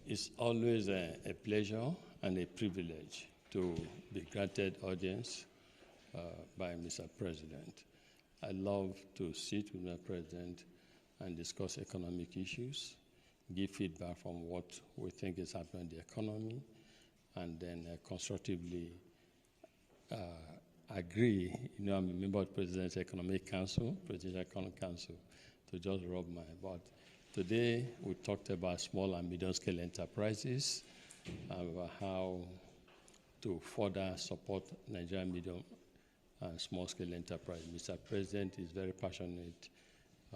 It's always a pleasure and a privilege to be granted audience by Mr. President. I love to sit with Mr. President and discuss economic issues, give feedback from what we think is happening in the economy, and then constructively agree. You know, I'm a member of the President's Economic Council, Presidential Economic Council, to just rub my butt. Today, we talked about small and medium-scale enterprises, about how to further support Nigerian medium and small-scale enterprise. Mr. President is very passionate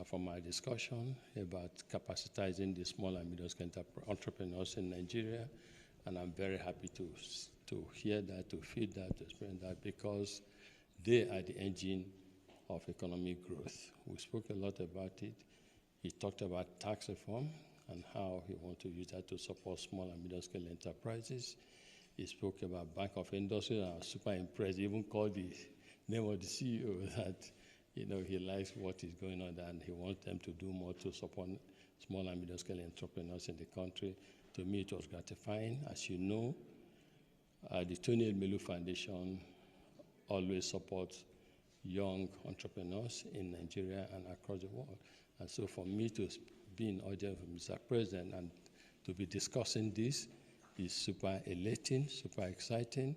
from our discussion about capacitizing the small and medium-scale entrepreneurs in Nigeria, and I'm very happy to hear that, to feel that, to experience that, because they are the engine of economic growth. We spoke a lot about it. He talked about tax reform and how he wants to use that to support small and medium-scale enterprises. He spoke about Bank of Industry, and I was super impressed. He even called the name of the CEO that, you know, he likes what is going on and he wants them to do more to support small and medium-scale entrepreneurs in the country. To me, it was gratifying. As you know, the Tony Elumelu Foundation always supports young entrepreneurs in Nigeria and across the world. And so for me to be in audience with Mr. President and to be discussing this is super elating, super exciting.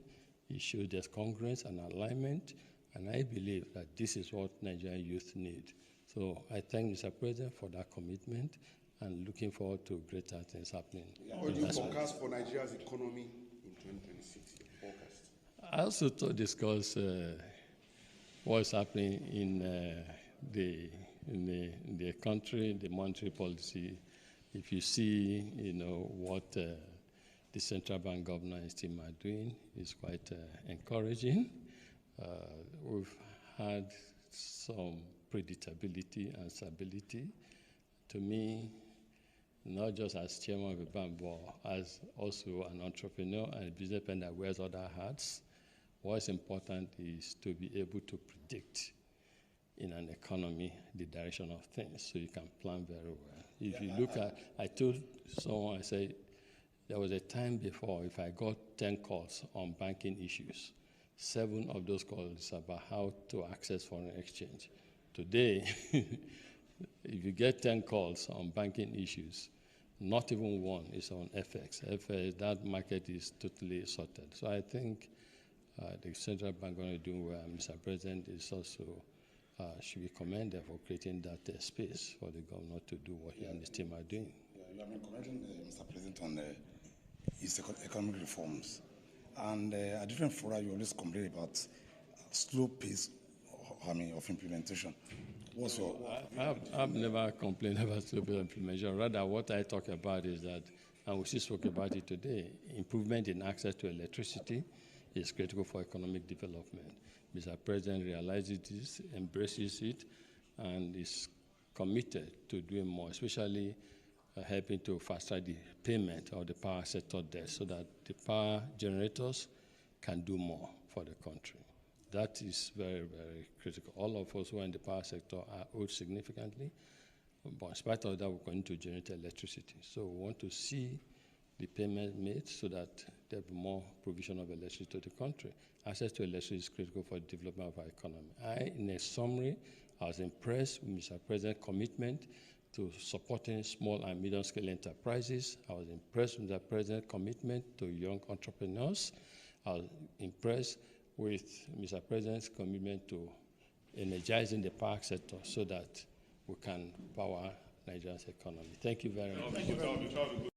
It shows there's congruence and alignment, and I believe that this is what Nigerian youth need. So I thank Mr. President for that commitment and looking forward to greater things happening. What do you forecast for Nigeria's economy in 2026? Forecast. I also discuss what's happening in the country, the monetary policy. If you see, you know, what the central bank governor and his team are doing, is quite encouraging. We've had some predictability and stability. To me, not just as chairman of a bank, but as also an entrepreneur and a businessman that wears other hats, what's important is to be able to predict in an economy the direction of things, so you can plan very well. If you look at, I told someone, I said, there was a time before, if I got 10 calls on banking issues, 7 of those calls about how to access foreign exchange. Today, if you get 10 calls on banking issues, not even one is on FX. FX, that market is totally sorted. So I think the central bank is doing well. Mr. President is also should be commended for creating that space for the governor to do what he and his team are doing. Yeah, you have been commenting, Mr. President, on his economic reforms. And at different fora, you always complain about slow pace of implementation. I've never complained about slow pace of implementation. Rather, what I talk about is that, and we still spoke about it today, improvement in access to electricity is critical for economic development. Mr. President realizes this, embraces it, and is committed to doing more, especially helping to fast-track the payment of the power sector debt so that the power generators can do more for the country. That is very, very critical. All of us who are in the power sector are owed significantly, but in spite of that, we're going to generate electricity. So we want to see the payment made so that there'll be more provision of electricity to the country. Access to electricity is critical for the development of our economy. In a summary, I was impressed with Mr. President's commitment to supporting small and medium-scale enterprises. I was impressed with Mr. President's commitment to young entrepreneurs. I was impressed with Mr. President's commitment to energizing the power sector so that we can power Nigeria's economy. Thank you very much.